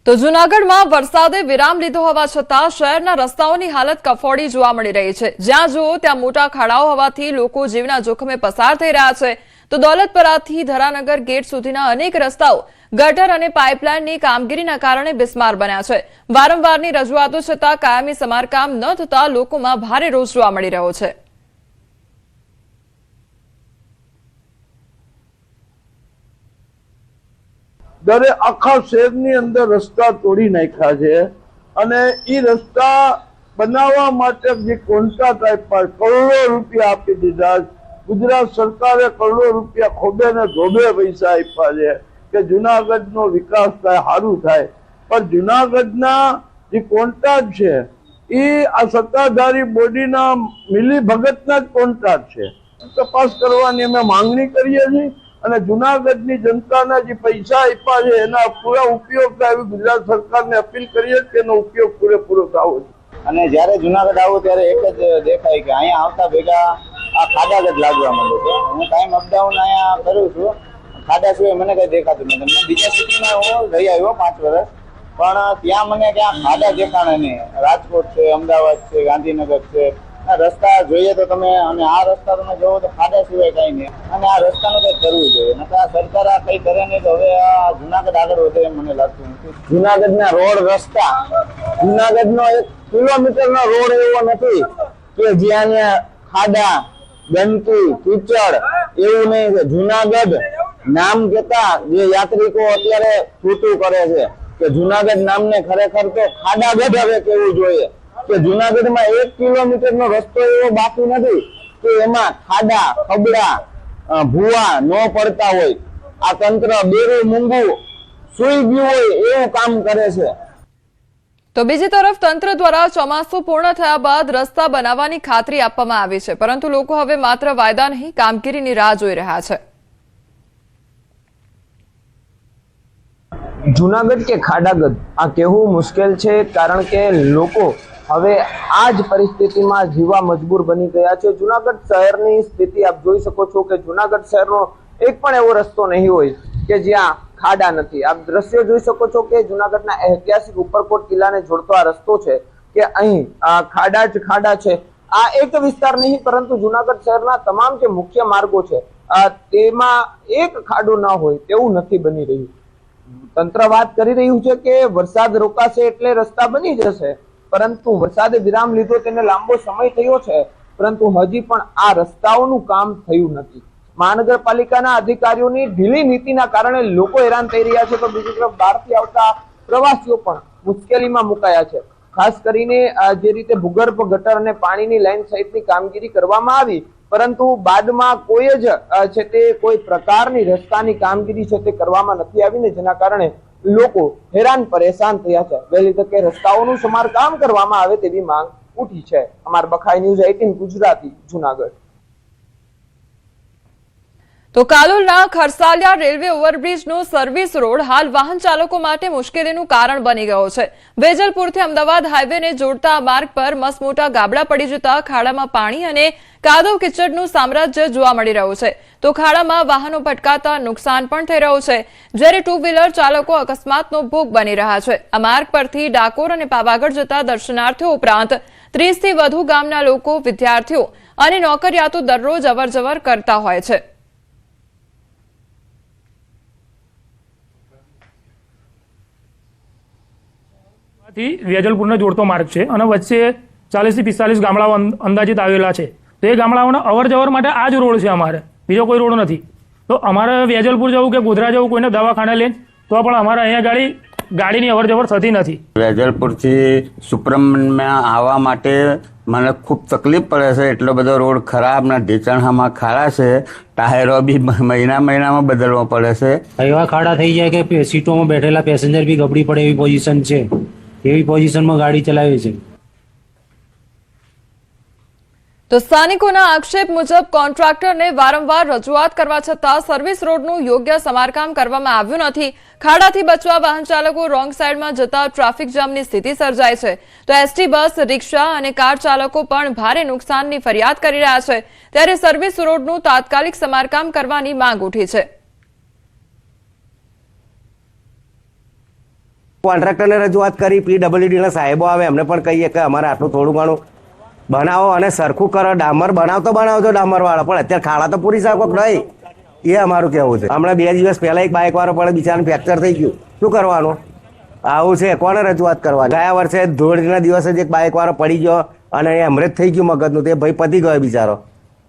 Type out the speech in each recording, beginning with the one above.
તો જૂનાગઢમાં વરસાદે વિરામ લીધો હોવા છતાં શહેરના રસ્તાઓની હાલત કફોડી જોવા મળી રહી છે। જ્યાં જુઓ ત્યાં મોટા ખાડાઓ હોવાથી લોકો જીવના જોખમે પસાર થઈ રહ્યા છે। તો દોલતપરાથી ધરાનગર ગેટ સુધીના અનેક રસ્તાઓ ગટર અને પાઇપલાઇનની કામગીરીના કારણે બિસ્માર બન્યા છે। વારંવારની રજૂઆતો છતાં કાયમી સમારકામ ન થતા લોકોમાં ભારે રોષ જોવા મળી રહ્યો છે। दरे आखा शहरनी अंदर रस्ता तोड़ी नाख्या छे अने ई रस्ता बनावा माटे जे कॉन्ट्राक्ट आप्या करोड़ों रुपया आपी दीधा। गुजरात सरकारे करोड़ों रुपया खोबे ने धोबे पैसा आप्या छे के जूनागढ़नो विकास थाय सारू थाय, पर जूनागढ़ना जे कॉन्ट्राक्ट छे ई आ सत्ताधारी बोडीना मिली भगतना ज कॉन्ट्राक्ट छे। तपास करवानी अमे मांगणी करीए छीए અને જૂનાગઢની જનતાના જે પૈસા આપ્યા છે એના પૂરા ઉપયોગ થાય એવી ગુજરાત સરકારને અપીલ કરીએ કે એનો ઉપયોગ પૂરેપૂરો થવો જોઈએ। અને જ્યારે જૂનાગઢ આવું ત્યારે એક જ દેખાય કે અહીંયા આવતા ભેગા આ ખાડા જ લાગવા માંડે છે। હું કાયમ અપડાઉન અહીંયા કરું છું, ખાડા સિવાય મને કઈ દેખાતું નથી। મેં બીજા સિટીમાં હું રહી આવ્યો 5 વર્ષ, પણ ત્યાં મને ક્યાં ખાડા દેખાણા નહીં। રાજકોટ છે, અમદાવાદ છે, ગાંધીનગર છે, રસ્તા જોઈએ તો તમે અને આ રસ્તા તમે જોવો તો ખાડા સિવાય કઈ નહીં। અને આ રસ્તાનું કઈ કરવું જોઈએ, નકર આ સરકાર આ કઈ કરે નહીં તો હવે આ જૂનાગઢ આગળ વધે એમ મને લાગતું નથી। જૂનાગઢના રોડ રસ્તા, જૂનાગઢનો 1 કિલોમીટરનો રોડ એવો નથી કે જ્યાં ખાડા, ગંદકી, કીચડ એવું નહીં છે। જૂનાગઢ નામ કેતા જે યાત્રિકો અત્યારે છૂટું કરે છે કે જૂનાગઢ નામને ખરેખર તો ખાડાગઢ હવે કેવું જોઈએ કે જૂનાગઢમાં 1 કિલોમીટરનો રસ્તો એવો બાકી નથી કે એમાં ખાડા, ખબડા, ભૂવા ન પડતા હોય। આ તંત્ર બેરું મૂંગું સુઈ ગયું હોય એવું કામ કરે છે। તો બીજી તરફ તંત્ર દ્વારા ચોમાસું પૂર્ણ થયા બાદ રસ્તા બનાવવાની ખાતરી આપવામાં આવી છે, પરંતુ લોકો હવે માત્ર વાયદા નહીં કામગીરીની રાહ જોઈ રહ્યા છે। જૂનાગઢ કે ખાડાગઢ આ કહેવું મુશ્કેલ છે, કારણ કે લોકો હવે આ જ પરિસ્થિતિમાં જીવવા મજબૂર બની ગયા છે। જૂનાગઢ શહેરની સ્થિતિ આપ જોઈ શકો છો કે જૂનાગઢ શહેરનો એક પણ એવો રસ્તો નહીં હોય કે જ્યાં ખાડા નથી। આપ દ્રશ્ય જોઈ શકો છો કે જૂનાગઢના ઐતિહાસિક ઉપરકોટ કિલ્લાને જોડતો આ રસ્તો છે કે અહીં ખાડા જ ખાડા છે। આ એક વિસ્તાર નહીં પરંતુ જૂનાગઢ શહેરના તમામ જે મુખ્ય માર્ગો છે તેમાં એક ખાડો ન હોય તેવું નથી બની રહ્યું। તંત્ર વાત કરી રહ્યું છે કે વરસાદ રોકાશે એટલે રસ્તા બની જશે, પરંતુ વરસાદે વિરામ લીધો તેને લાંબો સમય થયો છે, પરંતુ હજી પણ આ રસ્તાઓનું કામ થયું નથી। મહાનગરપાલિકાના અધિકારીઓની ઢીલી નીતિના કારણે લોકો હેરાન થઈ રહ્યા છે, તો બીજી તરફ બહારથી આવતા પ્રવાસીઓ પણ મુશ્કેલીમાં મુકાયા છે। ખાસ કરીને જે રીતે ભૂગર્ભ ગટર અને પાણીની લાઈન સહિતની કામગીરી કરવામાં આવી, પરંતુ બાદમાં કોઈ જ છે તે કોઈ પ્રકારની રસ્તાની કામગીરી છે તે કરવામાં નથી આવી ને જેના કારણે લોકો હેરાન પરેશાન થયા છે। વહેલી તકે રસ્તાઓનું સમારકામ કરવામાં આવે તેવી માંગ ઉઠી છે। અમાર બખાઈ ન્યૂઝ 18 ગુજરાતી જૂનાગઢ। તો કાલોલના ખરસાલિયા રેલવે ઓવરબ્રિજનો સર્વિસ રોડ હાલ વાહન ચાલકો માટે મુશ્કેલીનું કારણ બની ગયો છે। વેજલપુરથી અમદાવાદ હાઈવેને જોડતા આ માર્ગ પર મસમોટા ગાબડા પડી જતા ખાડામાં પાણી અને કાદવ કિચડનું સામ્રાજ્ય જોવા મળી રહ્યું છે। તો ખાડામાં વાહનો ભટકાતા નુકસાન પણ થઈ રહ્યું છે, જ્યારે 2 વ્હીલર ચાલકો અકસ્માતનો ભોગ બની રહ્યા છે। આ માર્ગ પરથી ડાકોર અને પાવાગઢ જતા દર્શનાર્થીઓ ઉપરાંત 30 થી વધુ ગામના લોકો, વિદ્યાર્થીઓ અને નોકરિયાતો દરરોજ અવરજવર કરતા હોય છે। વેજલપુરને જોડતો માર્ગ છે અને વચ્ચે 40 થી 45 ગામડાઓ અંદાજિત આવેલા છે। તો એ ગામડાઓના અવર જવર માટે આ જ રોડ છે, અમારે બીજો કોઈ રોડ નથી। તો અમારે વેજલપુર જવું કે ગોધરા જવું, કોઈને દવાખાને લઈને તો પણ અમારે અહીંયા ગાડીની અવર જવર થતી નથી। વેજલપુરથી સુપ્રમમાં આવવા માટે મને ખૂબ તકલીફ પડે છે। એટલો બધો રોડ ખરાબ ને ઢીચણમાં ખાડા છે, ટાયરો બી મહિનામાં બદલવા પડે છે। એવા ખાડા થઈ જાય કે સીટોમાં બેઠેલા પેસેન્જર બી ગબડી પડે એવી પોઝિશન છે, એવી પોઝિશનમાં ગાડી ચલાવે છે। તો સ્થાનિકોના આક્ષેપ મુજબ કોન્ટ્રાક્ટરને વારંવાર રજૂઆત કરવા છતાં સર્વિસ રોડનું યોગ્ય સમારકામ કરવામાં આવ્યું નથી। ખાડાથી બચવા વાહન ચાલકો રોંગ સાઈડમાં જતા ટ્રાફિક જામની સ્થિતિ સર્જાય છે। તો એસટી બસ, રિક્ષા અને કાર ચાલકો પણ ભારે નુકસાનની ફરિયાદ કરી રહ્યા છે, ત્યારે સર્વિસ રોડનું તાત્કાલિક સમારકામ કરવાની માંગ ઉઠી છે। કોન્ટ્રાક્ટરને રજૂઆત કરી, PWDના સાહેબો આવે એમને પણ કહીએ કે અમારે આટલું થોડું ઘણું બનાવો અને સરખું કરો. ડામર બનાવતો ડામરવાળા, પણ અત્યારે ખાડા તો પૂરી શકો નહીં, એ અમારું કહેવું છે. હમણાં 2 દિવસ પહેલા એક બાઇક વાળો પણ બિચારાને ફ્રેક્ચર થઈ ગયું. શું કરવાનું? આવું છે, કોને રજૂઆત કરવાની? ગયા વર્ષે ધૂળના દિવસે જ એક બાઇક વાળો પડી ગયો અને એમરેજ થઈ ગયું મગજનું, તે ભાઈ પતી ગયો બિચારો.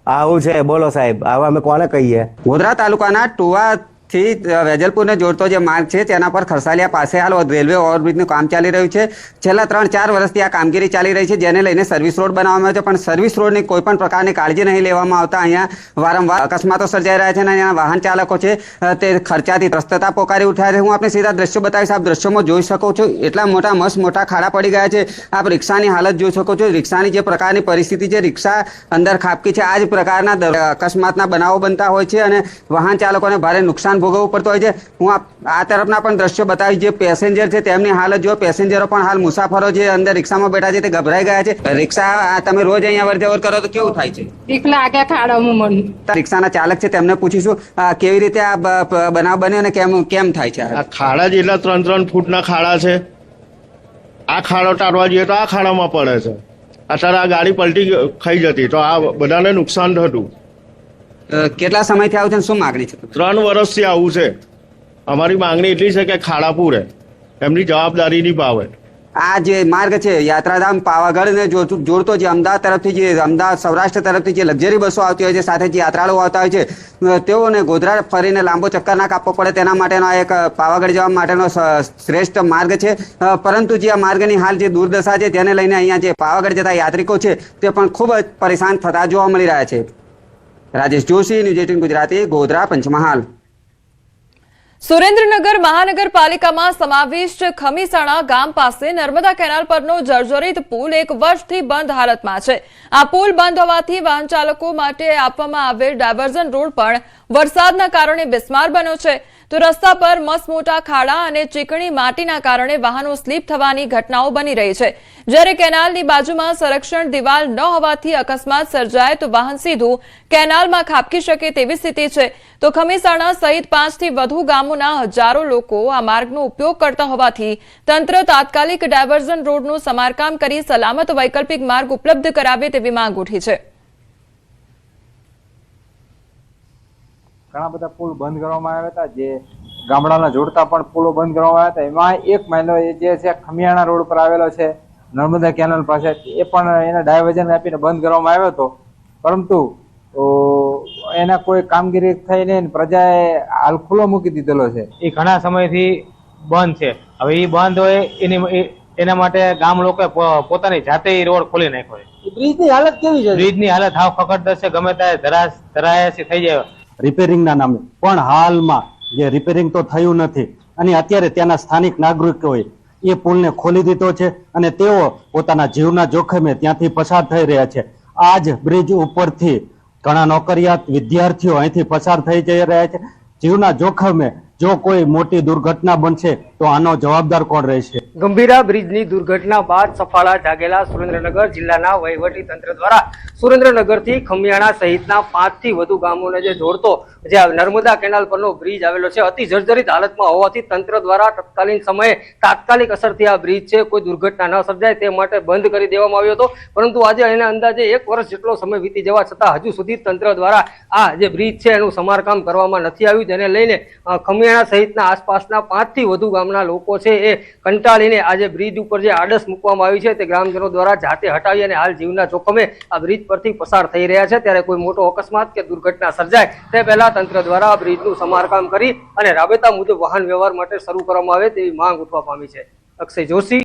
આવું છે, બોલો સાહેબ, હવે અમે કોને કહીએ? ગોધરા તાલુકાના ટુવાથી વેજલપુરને જોડતો જે માર્ગ છે તેના પર ખરસાલિયા પાસે હાલ રેલવે ઓવરબ્રિજનું કામ ચાલી રહ્યું છે. છેલ્લા 3-4 વર્ષથી આ કામગીરી ચાલી રહી છે, જેને લઈને સર્વિસ રોડ બનાવવામાં આવ્યો છે, પણ સર્વિસ રોડની કોઈ પણ પ્રકારની કાળજી નહીં લેવામાં આવતા અહીંયા વારંવાર અકસ્માતો સર્જાઈ રહ્યા છે અને અહીંયા વાહન ચાલકો છે તે ખર્ચાથી ત્રસ્તતા પોકારી ઉઠ્યા છે. હું આપને સીધા દ્રશ્યો બતાવીશ. આપ દ્રશ્યોમાં જોઈ શકો છો, એટલા મસ્ત મોટા ખાડા પડી ગયા છે. આપ રિક્ષાની હાલત જોઈ શકો છો, રિક્ષાની જે પ્રકારની પરિસ્થિતિ છે, રિક્ષા અંદર ખાબકી છે. આ જ પ્રકારના અકસ્માતના બનાવો બનતા હોય છે અને વાહન ચાલકોને ભારે નુકસાન ભોગવવું પડતું હોય છે. હું આ તરફના પણ દ્રશ્યો બતાવીશ. જે પેસેન્જર છે તેમની હાલત જો, પેસેન્જરો પણ હાલ મુસાફરો જે અંદર રિક્ષામાં બેઠા છે તે ગભરાઈ ગયા છે. રિક્ષા તમે રોજ અહીંયા અવર-જવર કરો તો કેવું થાય છે? રિક્ષાના ચાલક છે તેમને પૂછીશું કેવી રીતે આ બનાવ બન્યો અને કેમ થાય છે? આ ખાડા જેટલા 3-3 ફૂટના ખાડા છે. આ ખાડો ટાળવા જઈએ તો આ ખાડામાં પડે છે. અત્યારે આ ગાડી પલટી ખાઈ જતી તો આ બધાને નુકસાન થતું. કેટલા સમયથી આવું છે અને શું માંગણી છે? 3 વર્ષથી આવું છે. અમારી માંગણી એટલી છે કે ખાડા પૂરે, એમની જવાબદારી નિભાવે. આ જે માર્ગ છે યાત્રાધામ પાવાગઢને જોડતો જે અમદાવાદ તરફથી જે અમદાવાદ સૌરાષ્ટ્ર તરફથી જે લક્ઝરી બસો આવતી હોય છે, સાથે જે યાત્રાળુઓ આવતા હોય છે, તેઓને ગોધરા ફરીને લાંબો ચક્કર ના કાપવો પડે તેના માટેનો એક પાવાગઢ જવા માટેનો શ્રેષ્ઠ માર્ગ છે. પરંતુ જે આ માર્ગની હાલ જે દુર્દશા છે તેને લઈને અહીંયા જે પાવાગઢ જતા યાત્રિકો છે તે પણ ખૂબ જ પરેશાન થતા જોવા મળી રહ્યા છે. રાજેશ જોશી, ન્યૂઝ 18 ગુજરાતી, ગોધરા, પંચમહાલ. સુરેન્દ્રનગર મહાનગરપાલિકામાં સમાવિષ્ટ ખમીસાણા ગામ પાસે નર્મદા કેનાલ પરનો જર્જરિત પુલ 1 વર્ષથી બંધ હાલતમાં છે. આ પુલ બંધ હોવાથી વાહન ચાલકો માટે આપવામાં આવેલ ડાયવર્ઝન રોડ પણ વરસાદના કારણે બિસ્માર બન્યો છે. તો રસ્તા પર મસમોટા ખાડા અને ચીકણી માટીના કારણે વાહનો સ્લીપ થવાની ઘટનાઓ બની રહી છે. જ્યારે કેનાલની બાજુમાં સંરક્ષણ દિવાલ ન હોવાથી અકસ્માત સર્જાય તો વાહન સીધું કેનાલમાં ખાબકી શકે તેવી સ્થિતિ છે. તો ખમીસાણા સહિત 5 થી વધુ ગામોના હજારો લોકો આ માર્ગનો ઉપયોગ કરતા હોવાથી તંત્ર તાત્કાલિક ડાયવર્ઝન રોડનું સમારકામ કરી સલામત વૈકલ્પિક માર્ગ ઉપલબ્ધ કરાવે તેવી માંગ ઉઠી છે. ઘણા બધા પુલ બંધ કરવામાં આવ્યા હતા, જે ગામડાના જોડતા પણ પુલો બંધ કરવામાં આવ્યા હતા. એમાં એક મહિનો જે છે ખમિયાણા રોડ પર આવેલો છે નર્મદા કેનાલ પાસે, એ પણ એને ડાયવર્ઝન આપીને બંધ કરવામાં આવ્યો હતો, પરંતુ એના કોઈ કામગીરી થઈ નહીં. પ્રજાએ હાલ ખુલ્લો મૂકી દીધેલો છે. એ ઘણા સમયથી બંધ છે. હવે એ બંધ હોય એના માટે ગામ લોકોએ પોતાની જાતે રોડ ખોલી નાખ્યો છે. બ્રિજની હાલત કેવી છે? બ્રિજની હાલત હાવ ખખડદસ છે. ગમે ત્યારે ધરાયાસી થઈ જાય. રિપેરિંગના નામે પણ હાલમાં જે રિપેરિંગ તો થયું નથી અને અત્યારે ત્યાંના સ્થાનિક નાગરિકોએ એ પુલને ખોલી દીધો છે અને તેઓ પોતાના જીવના જોખમે ત્યાંથી પસાર થઈ રહ્યા છે. આ જ બ્રિજ ઉપરથી ઘણા નોકરિયાત વિદ્યાર્થીઓ અહીંથી પસાર થઈ જઈ રહ્યા છે. જીવના જોખમે જો કોઈ મોટી દુર્ઘટના બનશે તો આનો જવાબદાર કોણ રહેશે? ગંભીરા બ્રિજની દુર્ઘટના બાદ સફાળા જાગેલા સુરેન્દ્રનગર જિલ્લાના વહીવટી તંત્ર દ્વારા સુરેન્દ્રનગરથી ખમિયાણા સહિતના 5 થી વધુ ગામોને જે જોડતો જે નર્મદા કેનાલ પરનો બ્રિજ આવેલો છે, અતિ જર્જરિત હાલતમાં હોવાથી તંત્ર દ્વારા તત્કાલીન સમયે તાત્કાલિક અસરથી આ બ્રિજ છે કોઈ દુર્ઘટના ન સર્જાય તે માટે બંધ કરી દેવામાં આવ્યો હતો. પરંતુ આજે એના અંદાજે 1 વર્ષ જેટલો સમય વીતી જવા છતાં હજુ સુધી તંત્ર દ્વારા આ જે બ્રિજ છે એનું સમારકામ કરવામાં નથી આવ્યું, જેને લઈને ખમિયાણા સહિતના આસપાસના 5 થી વધુ ગામના લોકો છે એ કંટાળીને આજે બ્રિજ ઉપર જે આડસ મૂકવામાં આવી છે તે ગ્રામજનો દ્વારા જાતે હટાવી અને હાલ જીવના જોખમે આ બ્રિજ પરથી પસાર થઈ રહ્યા છે. ત્યારે કોઈ મોટો અકસ્માત કે દુર્ઘટના સર્જાય તે પહેલા તંત્ર દ્વારા બ્રિજનું સમારકામ કરી અને રાબેતા મુજબ વાહન વ્યવહાર માટે શરૂ કરવામાં આવે તેવી માંગ ઉઠવા પામી છે. અક્ષય જોશી.